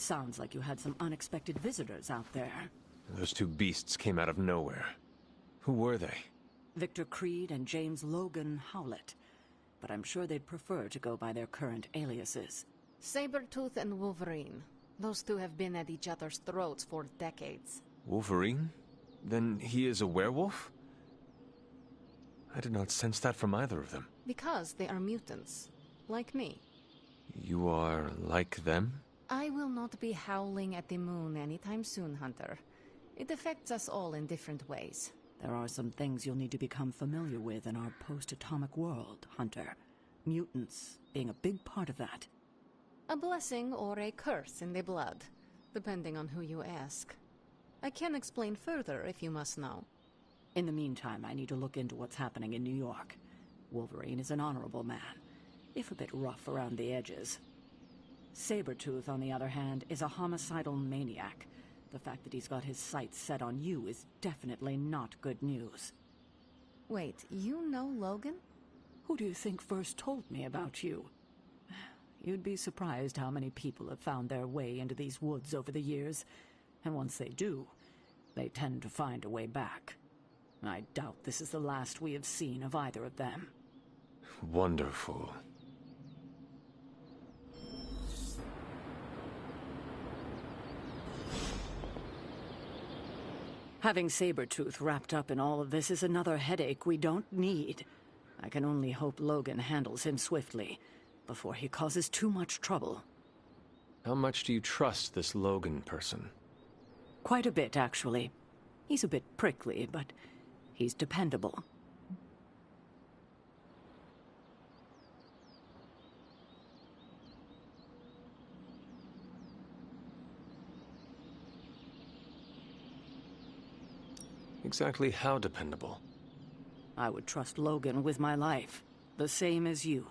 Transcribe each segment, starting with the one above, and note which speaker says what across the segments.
Speaker 1: Sounds like you had some unexpected visitors out there.
Speaker 2: Those two beasts came out of nowhere. Who were they?
Speaker 1: Victor Creed and James Logan Howlett. But I'm sure they'd prefer to go by their current aliases.
Speaker 3: Sabretooth and Wolverine. Those two have been at each other's throats for decades.
Speaker 2: Wolverine? Then he is a werewolf? I did not sense that from either of them.
Speaker 3: Because they are mutants. Like me.
Speaker 2: You are like them?
Speaker 3: I will not be howling at the moon anytime soon, Hunter. It affects us all in different ways.
Speaker 1: There are some things you'll need to become familiar with in our post-atomic world, Hunter. Mutants being a big part of that.
Speaker 3: A blessing or a curse in the blood, depending on who you ask. I can explain further if you must know.
Speaker 1: In the meantime, I need to look into what's happening in New York. Wolverine is an honorable man, if a bit rough around the edges. Sabretooth, on the other hand, is a homicidal maniac. The fact that he's got his sights set on you is definitely not good news.
Speaker 3: Wait, you know Logan?
Speaker 1: Who do you think first told me about you? You'd be surprised how many people have found their way into these woods over the years. And once they do, they tend to find a way back. I doubt this is the last we have seen of either of them.
Speaker 2: Wonderful.
Speaker 1: Having Sabretooth wrapped up in all of this is another headache we don't need. I can only hope Logan handles him swiftly, before he causes too much trouble.
Speaker 2: How much do you trust this Logan person?
Speaker 1: Quite a bit, actually. He's a bit prickly, but he's dependable.
Speaker 2: Exactly how dependable?
Speaker 1: I would trust Logan with my life, the same as you.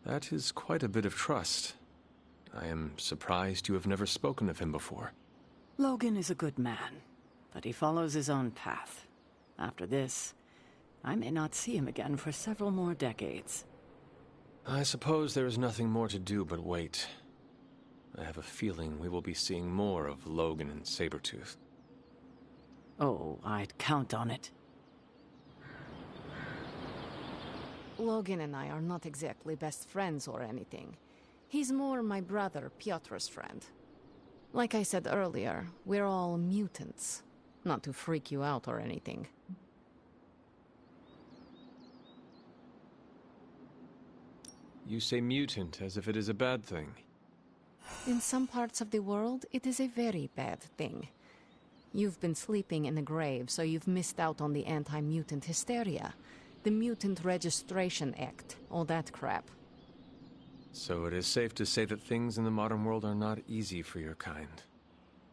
Speaker 2: That is quite a bit of trust. I am surprised you have never spoken of him before.
Speaker 1: Logan is a good man, but he follows his own path. After this, I may not see him again for several more decades.
Speaker 2: I suppose there is nothing more to do but wait. I have a feeling we will be seeing more of Logan and Sabretooth.
Speaker 1: Oh, I'd count on it.
Speaker 3: Logan and I are not exactly best friends or anything. He's more my brother, Piotr's friend. Like I said earlier, we're all mutants. Not to freak you out or anything.
Speaker 2: You say mutant as if it is a bad thing.
Speaker 3: In some parts of the world, it is a very bad thing. You've been sleeping in a grave, so you've missed out on the anti-mutant hysteria. The Mutant Registration Act, all that crap.
Speaker 2: So it is safe to say that things in the modern world are not easy for your kind.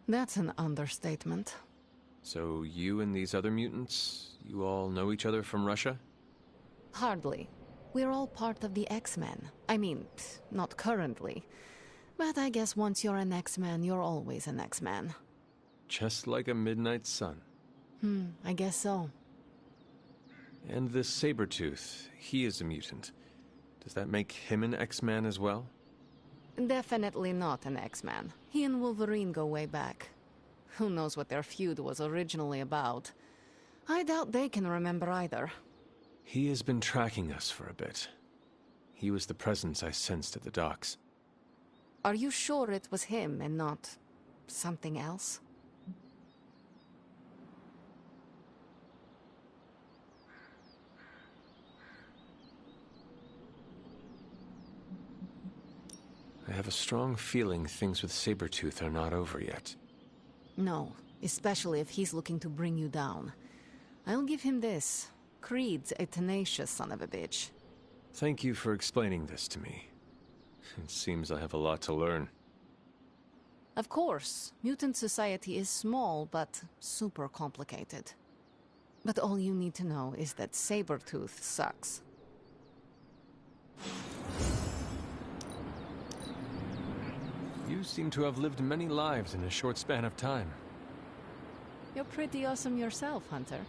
Speaker 3: That's an understatement.
Speaker 2: So you and these other mutants, you all know each other from Russia?
Speaker 3: Hardly. We're all part of the X-Men. I mean, not currently. But I guess once you're an X-Man, you're always an X-Man.
Speaker 2: Just like a midnight sun.
Speaker 3: I guess so.
Speaker 2: And this Sabretooth, he is a mutant. Does that make him an X-Man as well?
Speaker 3: Definitely not an X-Man. He and Wolverine go way back. Who knows what their feud was originally about. I doubt they can remember either.
Speaker 2: He has been tracking us for a bit. He was the presence I sensed at the docks.
Speaker 3: Are you sure it was him and not something else?
Speaker 2: I have a strong feeling things with Sabretooth are not over yet.
Speaker 3: No, especially if he's looking to bring you down. I'll give him this. Creed's a tenacious son of a bitch.
Speaker 2: Thank you for explaining this to me. It seems I have a lot to learn.
Speaker 3: Of course, mutant society is small, but super complicated. But all you need to know is that Sabretooth sucks.
Speaker 2: You seem to have lived many lives in a short span of time.
Speaker 3: You're pretty awesome yourself, Hunter.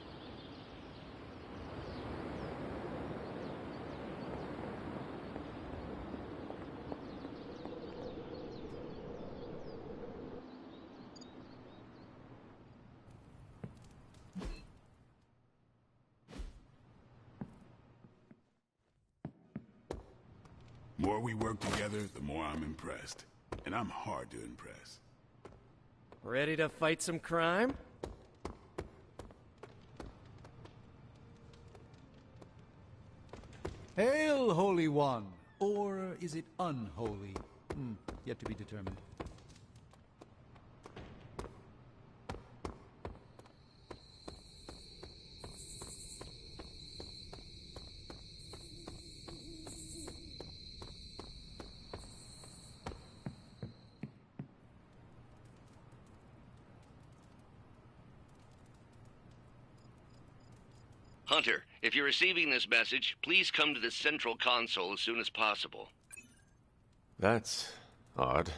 Speaker 4: More we work together, the more I'm impressed. And I'm hard to impress.
Speaker 5: Ready to fight some crime?
Speaker 6: Hail, Holy One! Or is it unholy? Yet to be determined.
Speaker 7: Hunter, if you're receiving this message, please come to the central console as soon as possible.
Speaker 2: That's odd.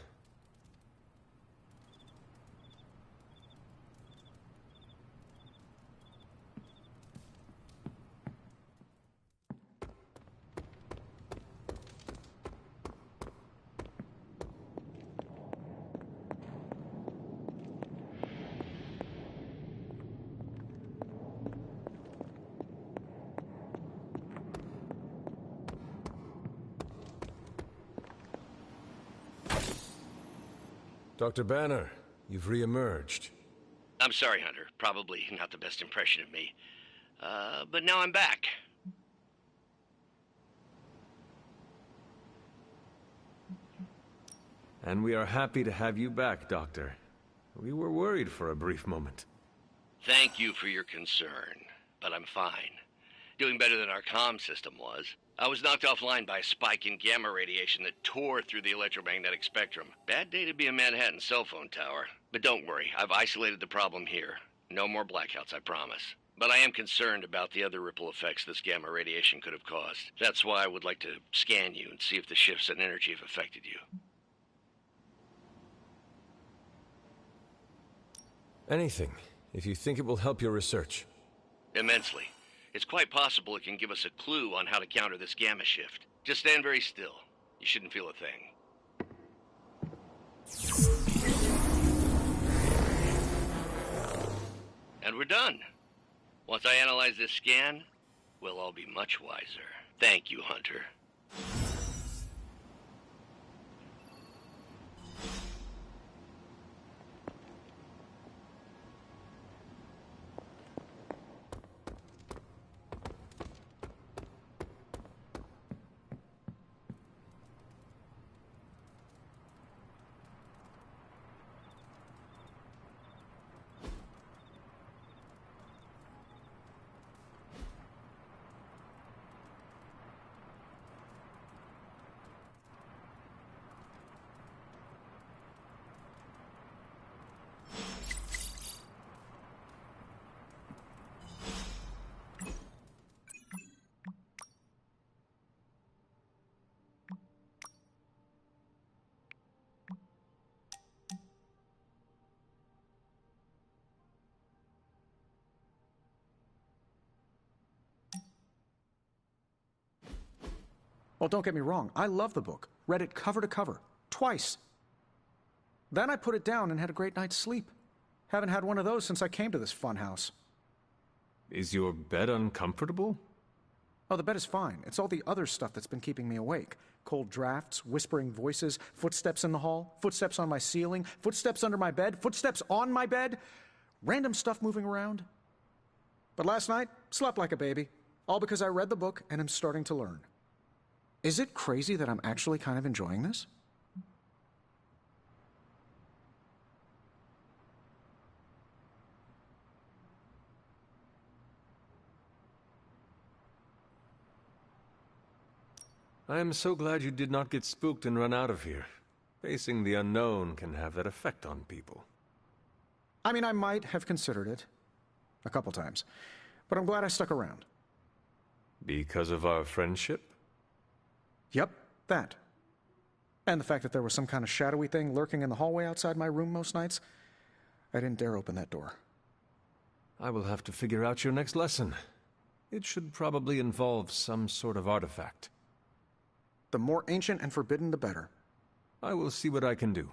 Speaker 2: Dr. Banner, you've re-emerged.
Speaker 7: I'm sorry, Hunter. Probably not the best impression of me. But now I'm back.
Speaker 2: And we are happy to have you back, Doctor. We were worried for a brief moment.
Speaker 7: Thank you for your concern, but I'm fine. Doing better than our comm system was. I was knocked offline by a spike in gamma radiation that tore through the electromagnetic spectrum. Bad day to be a Manhattan cell phone tower. But don't worry, I've isolated the problem here. No more blackouts, I promise. But I am concerned about the other ripple effects this gamma radiation could have caused. That's why I would like to scan you and see if the shifts in energy have affected you.
Speaker 2: Anything, if you think it will help your research.
Speaker 7: Immensely. It's quite possible it can give us a clue on how to counter this gamma shift. Just stand very still. You shouldn't feel a thing. And we're done. Once I analyze this scan, we'll all be much wiser. Thank you, Hunter.
Speaker 8: Well, don't get me wrong. I love the book. Read it cover to cover. Twice. Then I put it down and had a great night's sleep. Haven't had one of those since I came to this fun house.
Speaker 2: Is your bed uncomfortable?
Speaker 8: Oh, the bed is fine. It's all the other stuff that's been keeping me awake. Cold drafts, whispering voices, footsteps in the hall, footsteps on my ceiling, footsteps under my bed, footsteps on my bed, random stuff moving around. But last night, slept like a baby. All because I read the book and am starting to learn. Is it crazy that I'm actually kind of enjoying this?
Speaker 2: I am so glad you did not get spooked and run out of here. Facing the unknown can have that effect on people.
Speaker 8: I mean, I might have considered it. A couple times. But I'm glad I stuck around.
Speaker 2: Because of our friendship?
Speaker 8: Yep, that. And the fact that there was some kind of shadowy thing lurking in the hallway outside my room most nights. I didn't dare open that door.
Speaker 2: I will have to figure out your next lesson. It should probably involve some sort of artifact.
Speaker 8: The more ancient and forbidden, the better.
Speaker 2: I will see what I can do.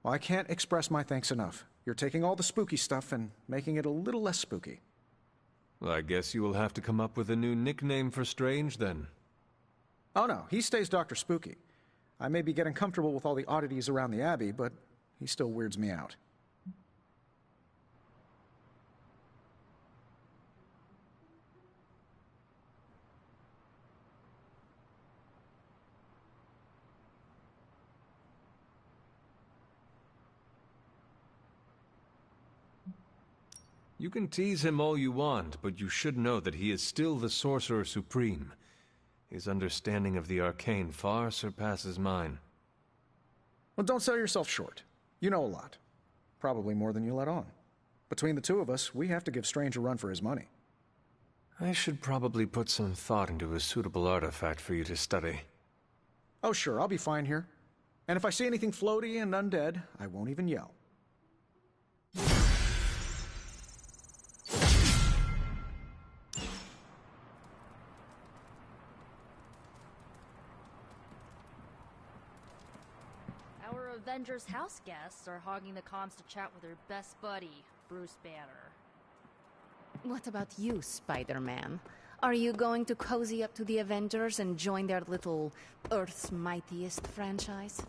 Speaker 8: Well, I can't express my thanks enough. You're taking all the spooky stuff and making it a little less spooky.
Speaker 2: Well, I guess you will have to come up with a new nickname for Strange, then.
Speaker 8: Oh no, he stays Dr. Spooky. I may be getting comfortable with all the oddities around the Abbey, but he still weirds me out.
Speaker 2: You can tease him all you want, but you should know that he is still the Sorcerer Supreme. His understanding of the arcane far surpasses mine.
Speaker 8: Well, don't sell yourself short. You know a lot. Probably more than you let on. Between the two of us, we have to give Strange a run for his money.
Speaker 2: I should probably put some thought into a suitable artifact for you to study.
Speaker 8: Oh sure, I'll be fine here. And if I see anything floaty and undead, I won't even yell.
Speaker 9: Our Avengers house guests are hogging the comms to chat with their best buddy, Bruce Banner.
Speaker 3: What about you, Spider-Man? Are you going to cozy up to the Avengers and join their little Earth's Mightiest franchise?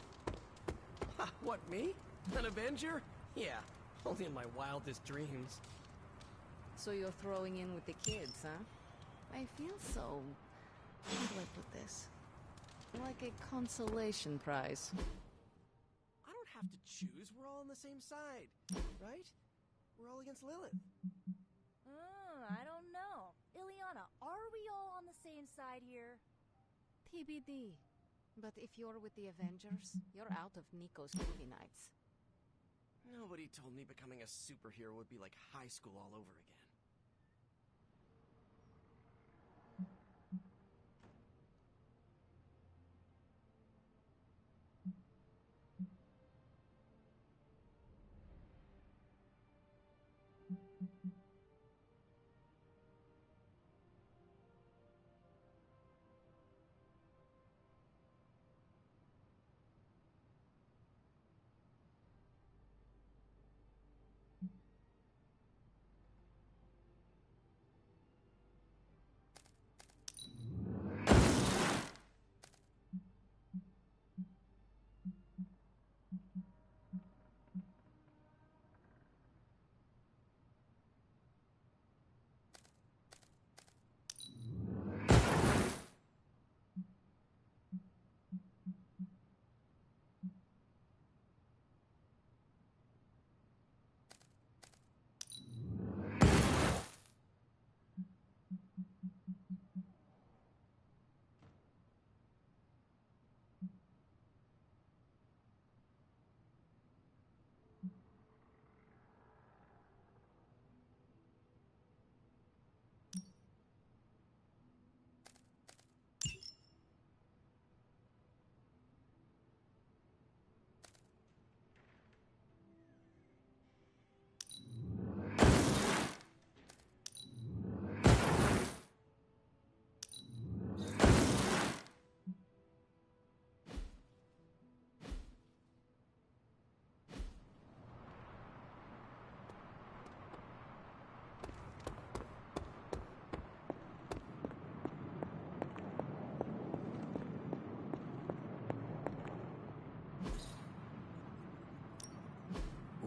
Speaker 5: Ha, what, me? An Avenger? Yeah, only in my wildest dreams.
Speaker 3: So you're throwing in with the kids, huh? I feel so... how do I put this? Like a consolation prize.
Speaker 5: I don't have to choose. We're all on the same side, right? We're all against Lilith.
Speaker 9: I don't know. Ileana, are we all on the same side here?
Speaker 3: TBD. But if you're with the Avengers, you're out of Nico's movie nights.
Speaker 5: Nobody told me becoming a superhero would be like high school all over again.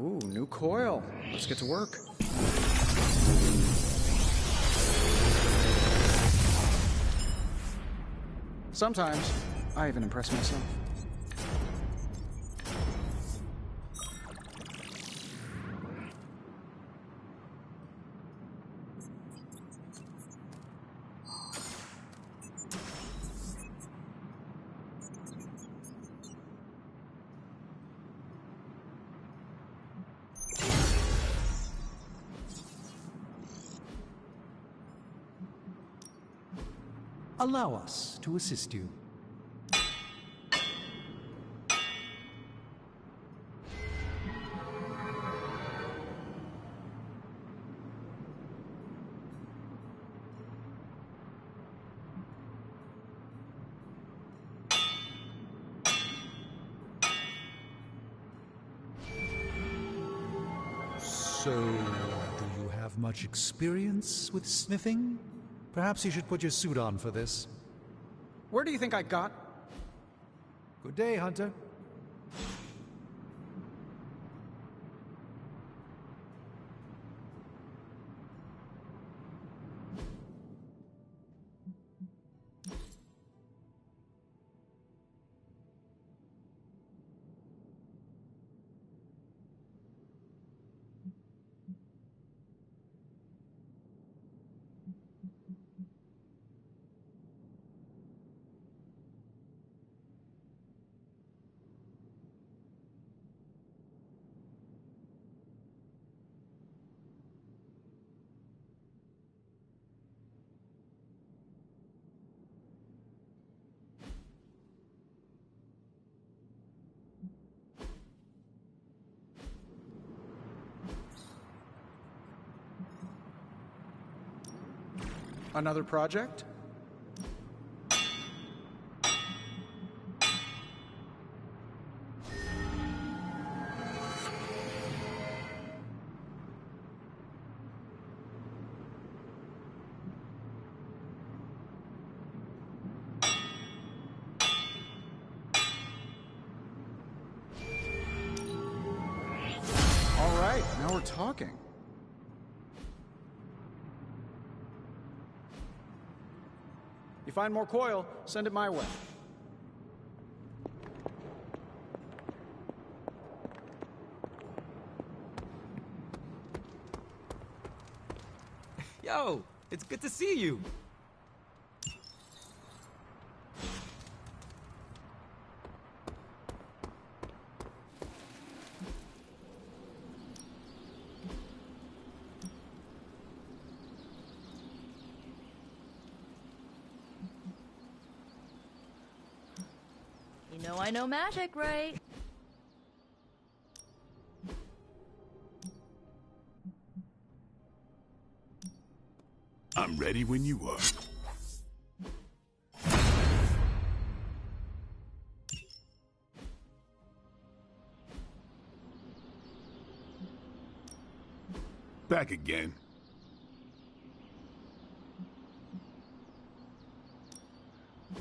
Speaker 8: Ooh, new coil. Let's get to work. Sometimes, I even impress myself.
Speaker 6: Allow us to assist you. So, do you have much experience with smithing? Perhaps you should put your suit on for this.
Speaker 8: Where do you think I got?
Speaker 6: Good day, Hunter.
Speaker 8: Another project? All right, now we're talking. You find more coil, send it my way.
Speaker 5: Yo, it's good to see you.
Speaker 9: You know I know magic, right?
Speaker 4: I'm ready when you are. Back again.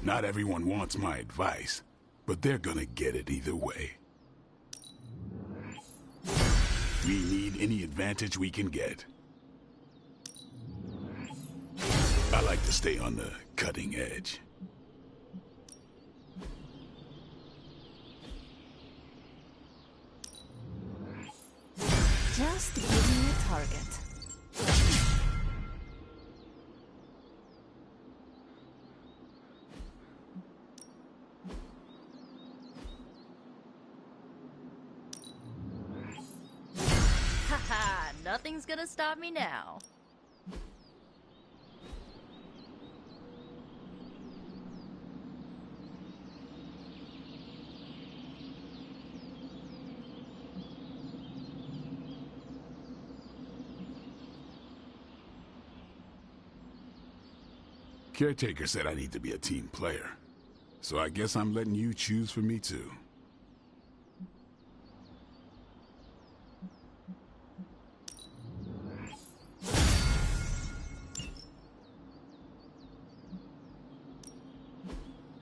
Speaker 4: Not everyone wants my advice, but they're gonna get it either way. We need any advantage we can get. I like to stay on the cutting edge.
Speaker 3: Just give me a target.
Speaker 9: Haha, nothing's gonna stop me now.
Speaker 4: Caretaker said I need to be a team player, so I guess I'm letting you choose for me too.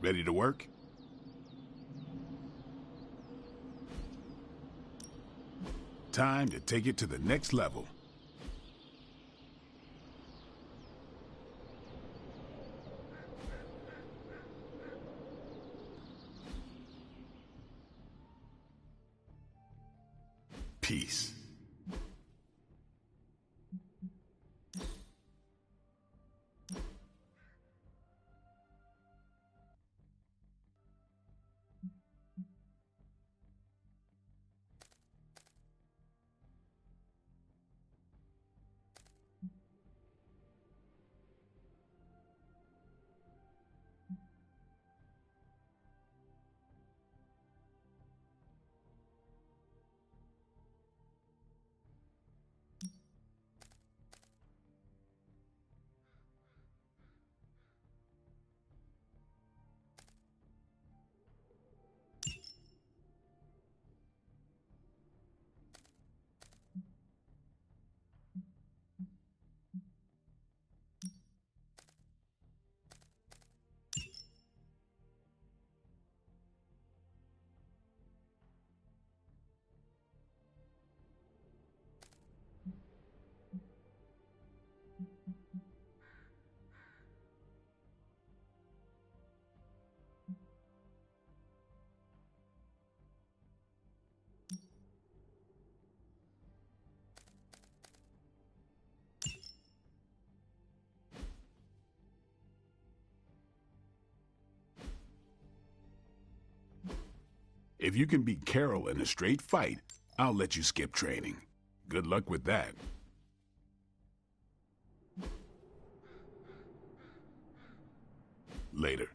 Speaker 4: Ready to work? Time to take it to the next level. Peace. If you can beat Carol in a straight fight, I'll let you skip training. Good luck with that. Later.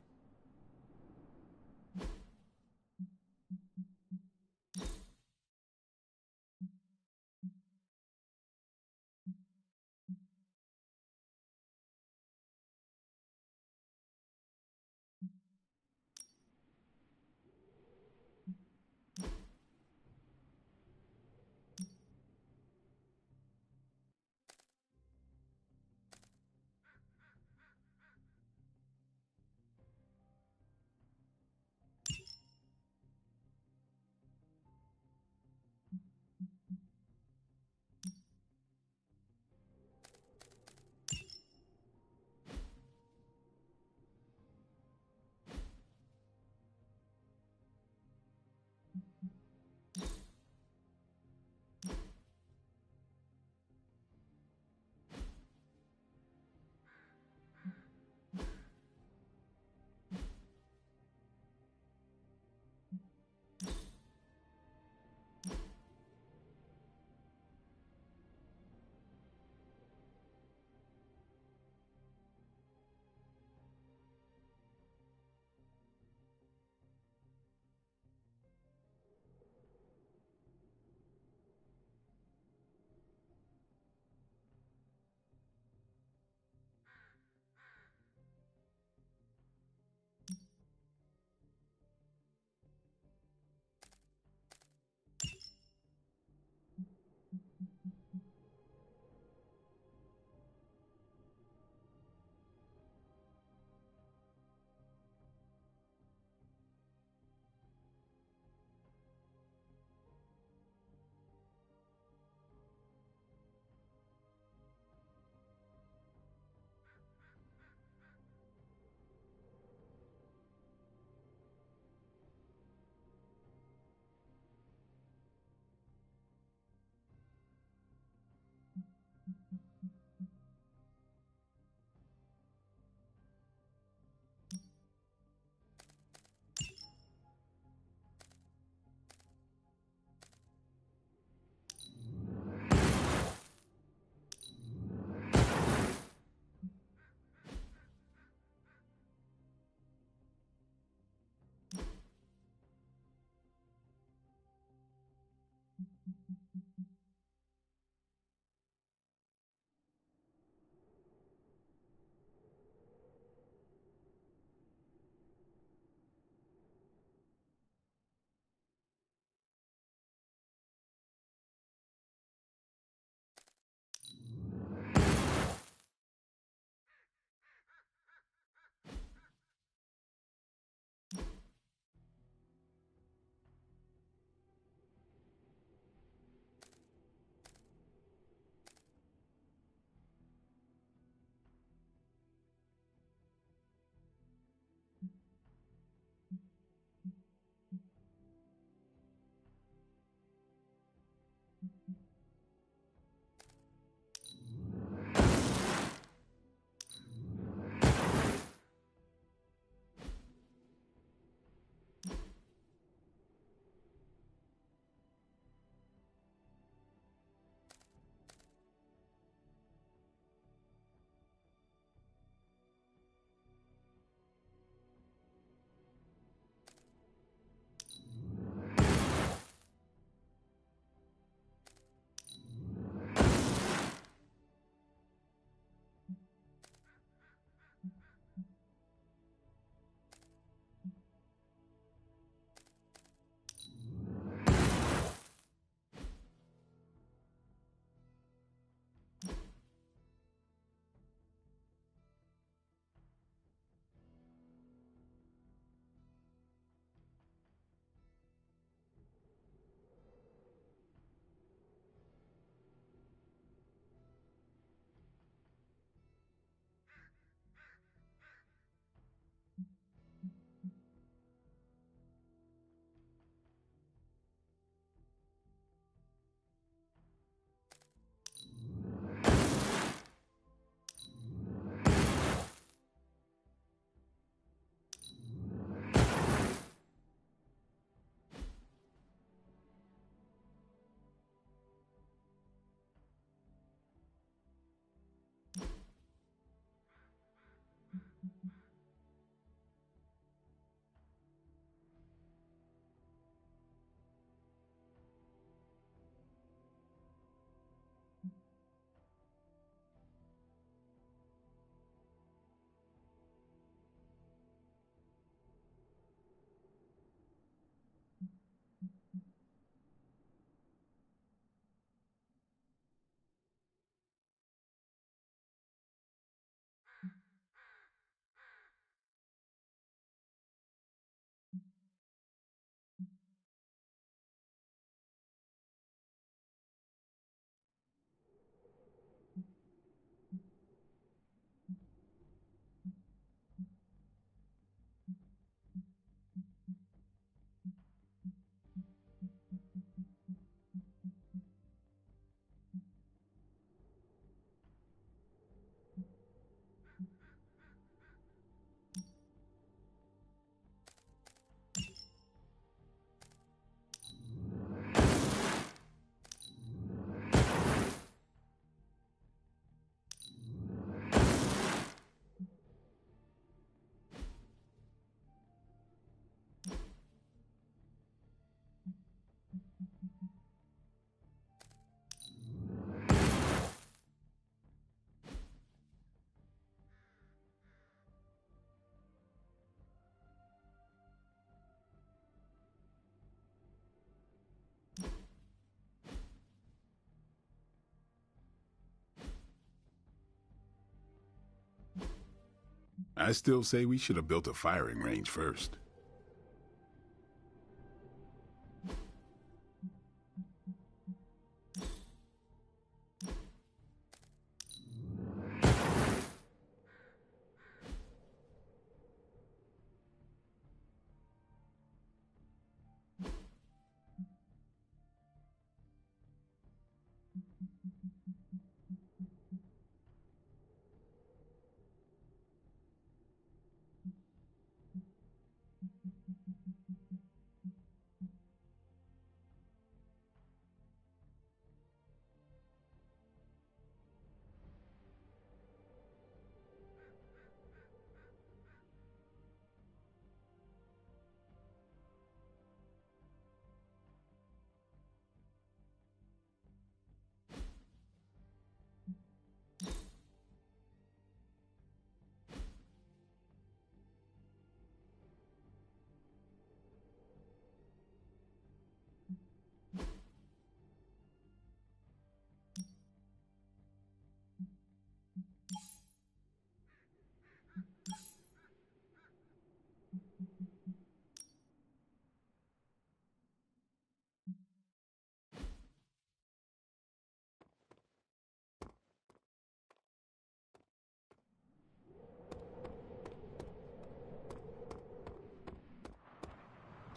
Speaker 4: I still say we should have built a firing range first.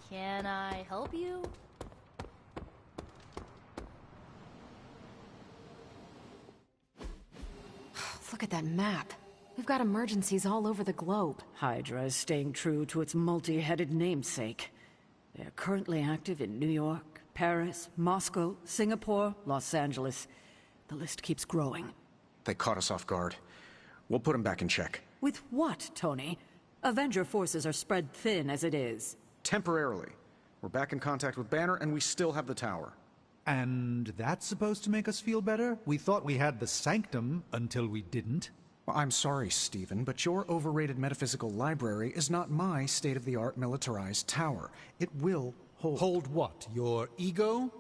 Speaker 9: Can I help you?
Speaker 3: Look at that map. We've got emergencies all over the globe.
Speaker 1: Hydra is staying true to its multi-headed namesake. They are currently active in New York, Paris, Moscow, Singapore, Los Angeles. The list keeps growing.
Speaker 8: They caught us off guard. We'll put them back in check.
Speaker 1: With what, Tony? Avenger forces are spread thin as it is.
Speaker 8: Temporarily. We're back in contact with Banner, and we still have the tower.
Speaker 6: And that's supposed to make us feel better? We thought we had the Sanctum until we didn't.
Speaker 8: Well, I'm sorry, Stephen, but your overrated metaphysical library is not my state-of-the-art militarized tower. It will hold...
Speaker 6: Hold what? Your ego?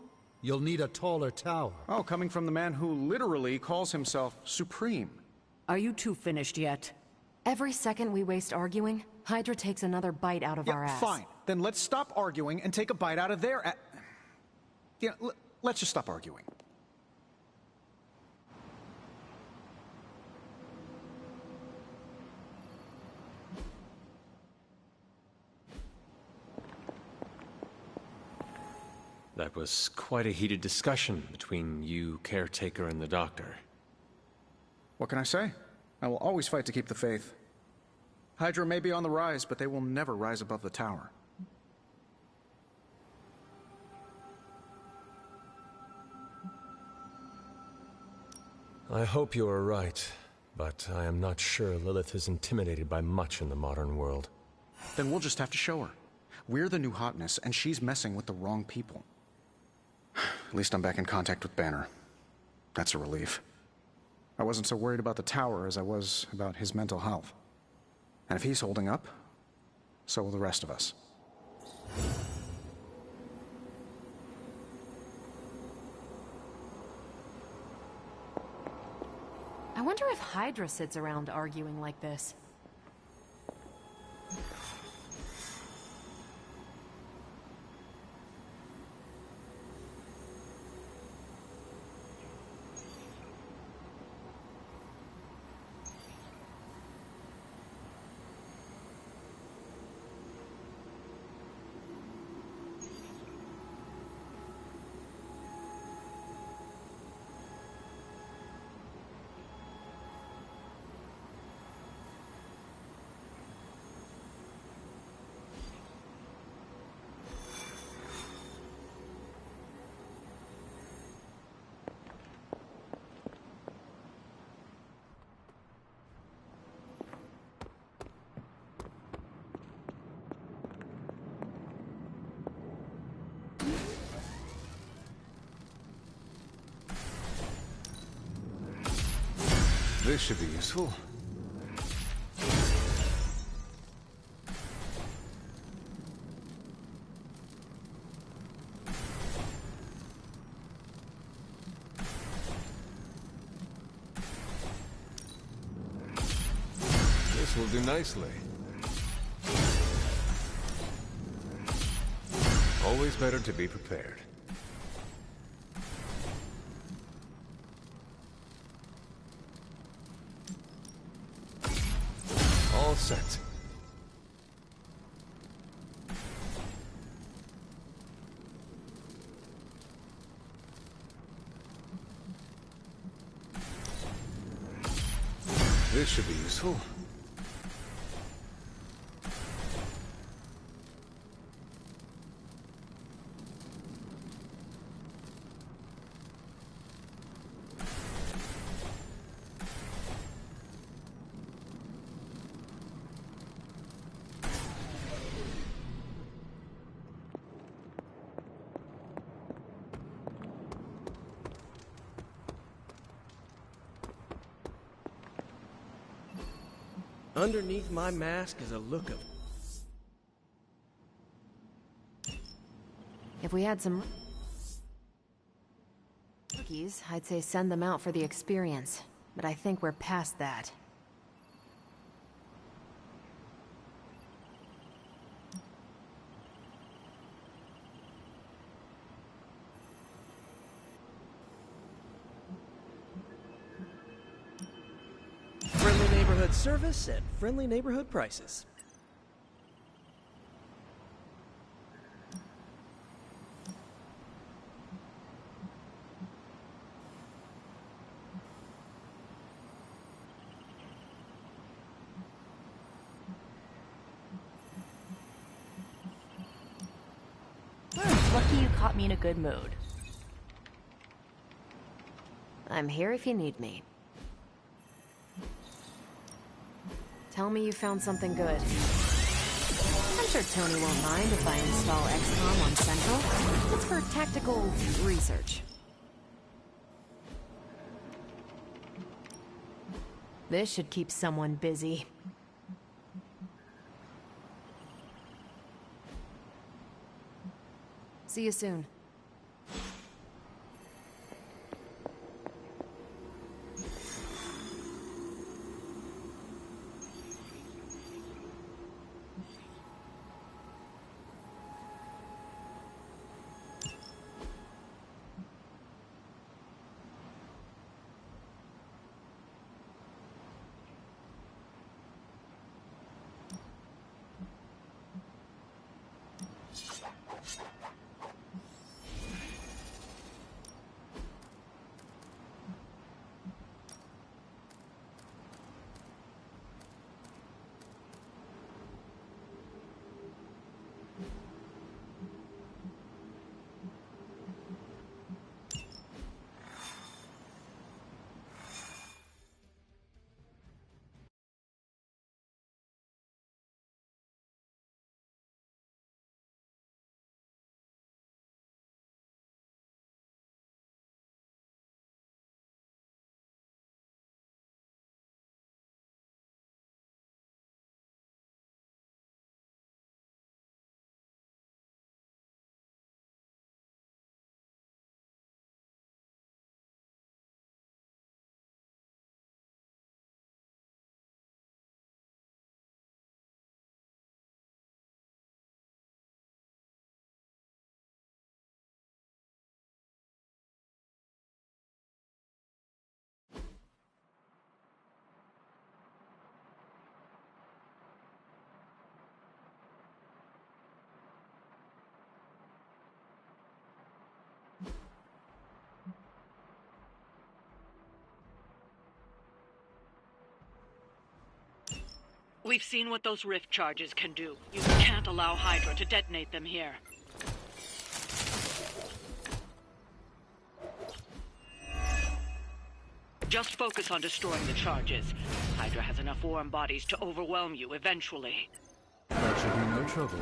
Speaker 6: You'll need a taller tower.
Speaker 8: Oh, coming from the man who literally calls himself Supreme.
Speaker 1: Are you two finished yet?
Speaker 3: Every second we waste arguing, Hydra takes another bite out of our ass.
Speaker 8: Fine. Then let's stop arguing and take a bite out of their let's just stop arguing.
Speaker 2: That was quite a heated discussion between you, Caretaker, and the Doctor.
Speaker 8: What can I say? I will always fight to keep the faith. Hydra may be on the rise, but they will never rise above the tower.
Speaker 2: I hope you are right, but I am not sure Lilith is intimidated by much in the modern world.
Speaker 8: Then we'll just have to show her. We're the new hotness, and she's messing with the wrong people. At least I'm back in contact with Banner. That's a relief. I wasn't so worried about the tower as I was about his mental health. And if he's holding up, so will the rest of us.
Speaker 3: I wonder if Hydra sits around arguing like this.
Speaker 2: This should be useful. This This will do nicely. Always better to be prepared. All set. This should be useful.
Speaker 5: Underneath my mask is a look of...
Speaker 10: If we had some rookies, I'd say send them out for the experience. But I think we're past that.
Speaker 5: Friendly neighborhood service at friendly neighborhood prices.
Speaker 9: Lucky you caught me in a good mood.
Speaker 10: I'm here if you need me. Tell me you found something good. I'm sure Tony won't mind if I install XCOM on Central. It's for tactical research. This should keep someone busy. See you soon.
Speaker 1: We've seen what those rift charges can do. You can't allow Hydra to detonate them here. Just focus on destroying the charges. Hydra has enough warm bodies to overwhelm you eventually.
Speaker 6: That should be no trouble.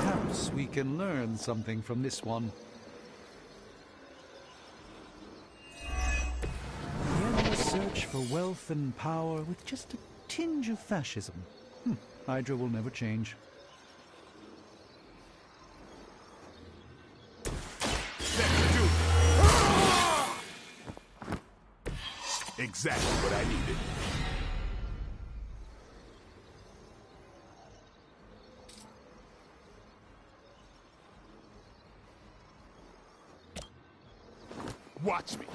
Speaker 6: Perhaps we can learn something from this one. search for wealth and power with just a tinge of fascism. Hydra will never change.
Speaker 4: Exactly what I needed. Watch me.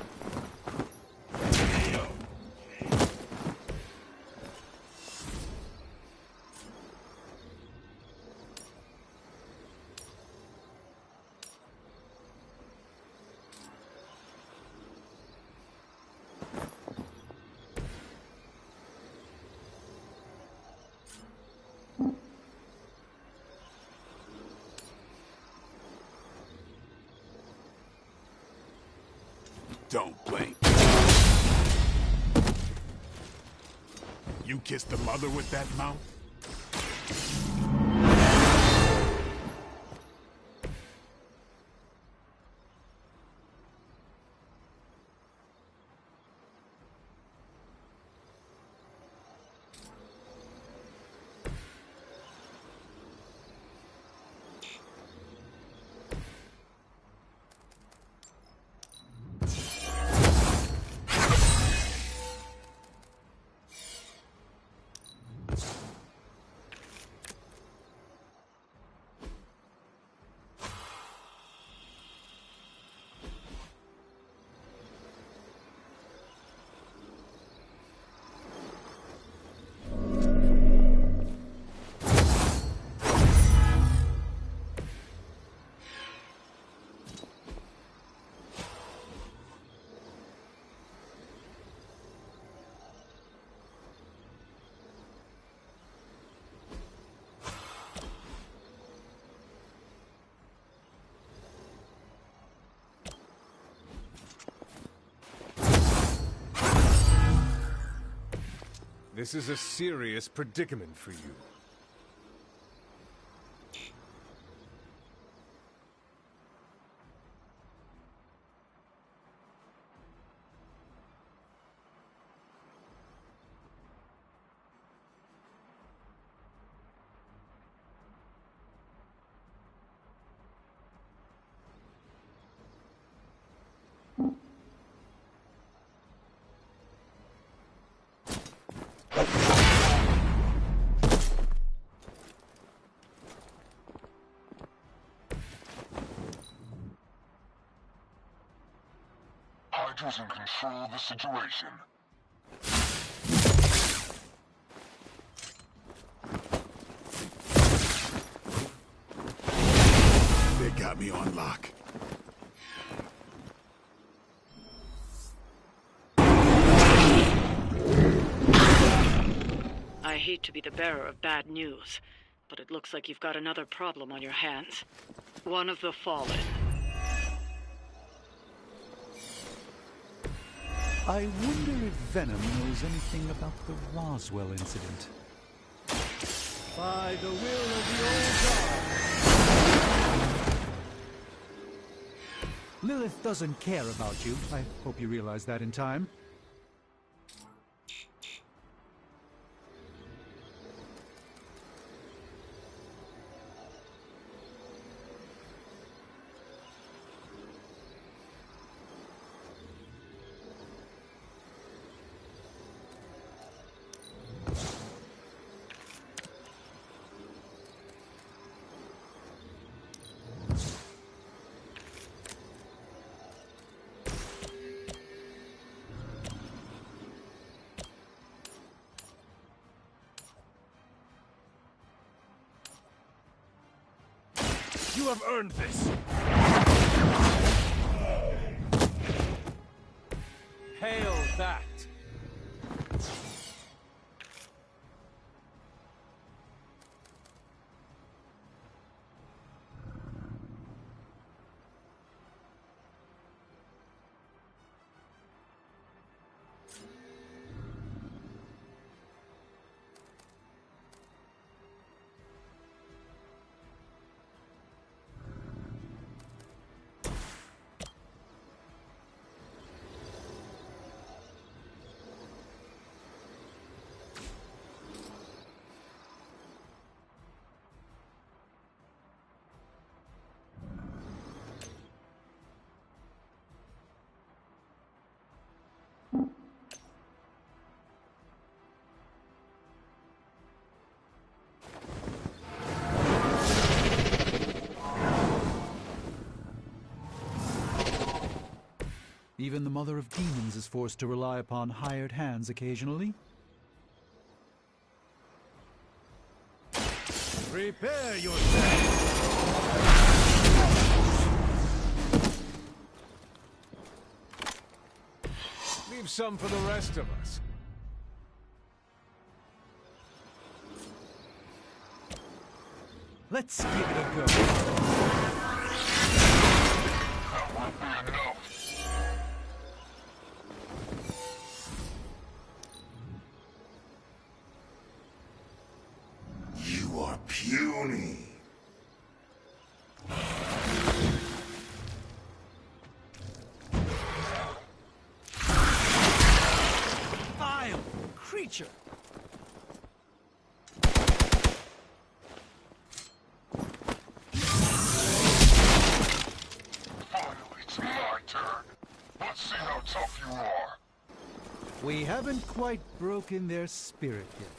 Speaker 4: Don't blink. You kissed the mother with that mouth?
Speaker 2: This is a serious predicament for you.
Speaker 11: Hydra's in control of the situation.
Speaker 4: They got me on lock.
Speaker 1: I hate to be the bearer of bad news, but it looks like you've got another problem on your hands. One of the Fallen.
Speaker 6: I wonder if Venom knows anything about the Roswell incident.
Speaker 5: By the will of the old god.
Speaker 6: Lilith doesn't care about you. I hope you realize that in time.
Speaker 2: You have earned this!
Speaker 5: Hail that!
Speaker 6: Even the Mother of Demons is forced to rely upon hired hands occasionally. Prepare yourself!
Speaker 2: Leave some for the rest of us.
Speaker 6: Let's give it a go.
Speaker 11: That won't be enough. You are puny.
Speaker 6: Vile creature!
Speaker 11: Finally, it's my turn. Let's see how tough you are.
Speaker 6: We haven't quite broken their spirit yet.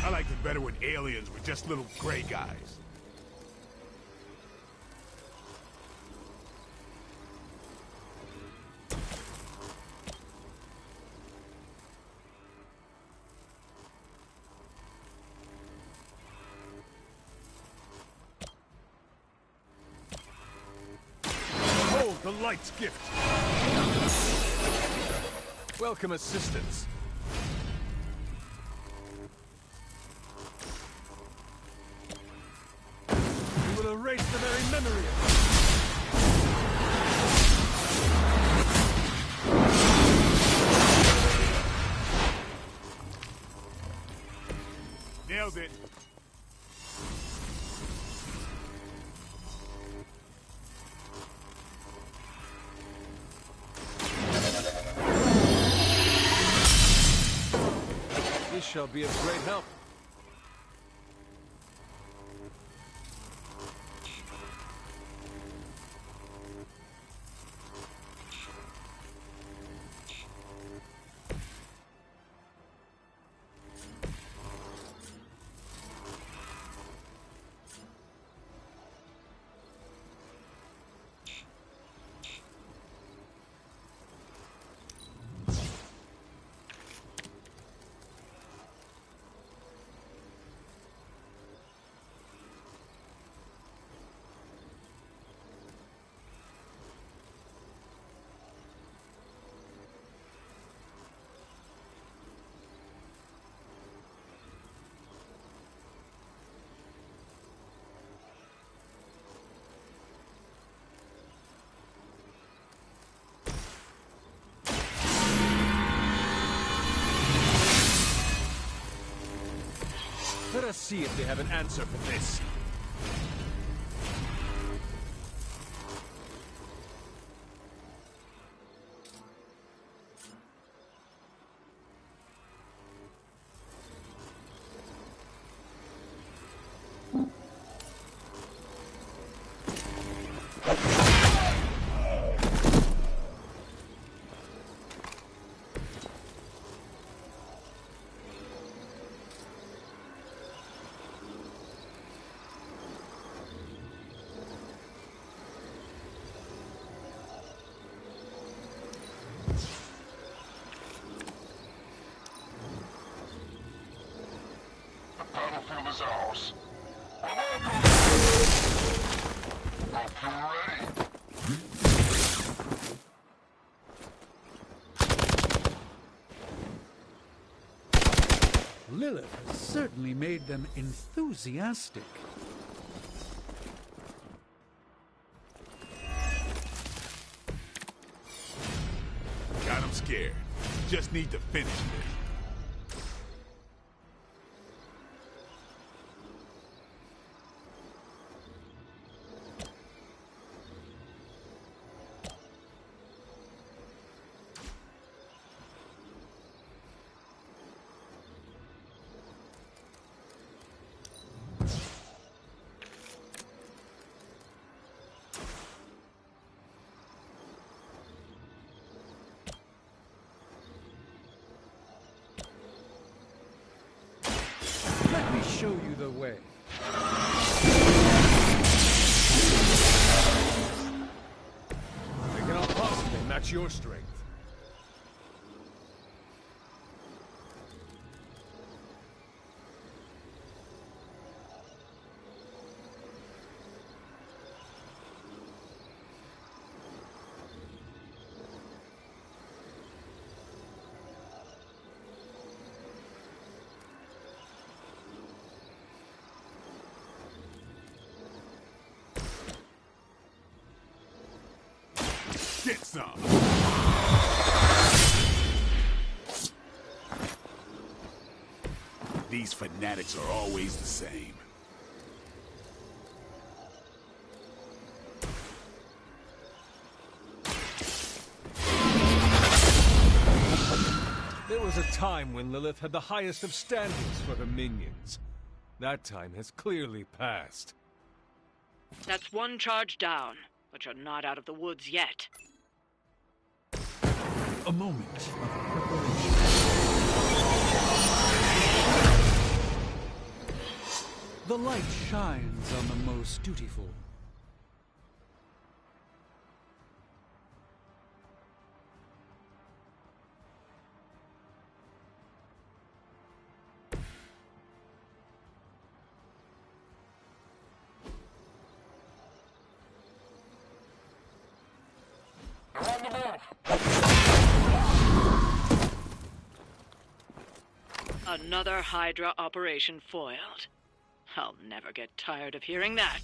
Speaker 4: I liked it better when aliens were just little gray guys.
Speaker 2: Hold the light's gift. Welcome assistance. We will erase the very memory of
Speaker 4: Nailed it.
Speaker 2: This shall be of great help. Let us see if they have an answer for this.
Speaker 11: Battlefield is ours. Hope you're ready.
Speaker 6: Lilith has certainly made them enthusiastic.
Speaker 4: Got him scared. Just need to finish this.
Speaker 6: your strength.
Speaker 4: Get some! These fanatics are always the same.
Speaker 2: There was a time when Lilith had the highest of standings for her minions. That time has clearly passed.
Speaker 1: That's one charge down, but you're not out of the woods yet.
Speaker 6: A moment of preparation. The light shines on the most dutiful.
Speaker 11: They're on the move!
Speaker 1: Another Hydra operation foiled. I'll never get tired of hearing that.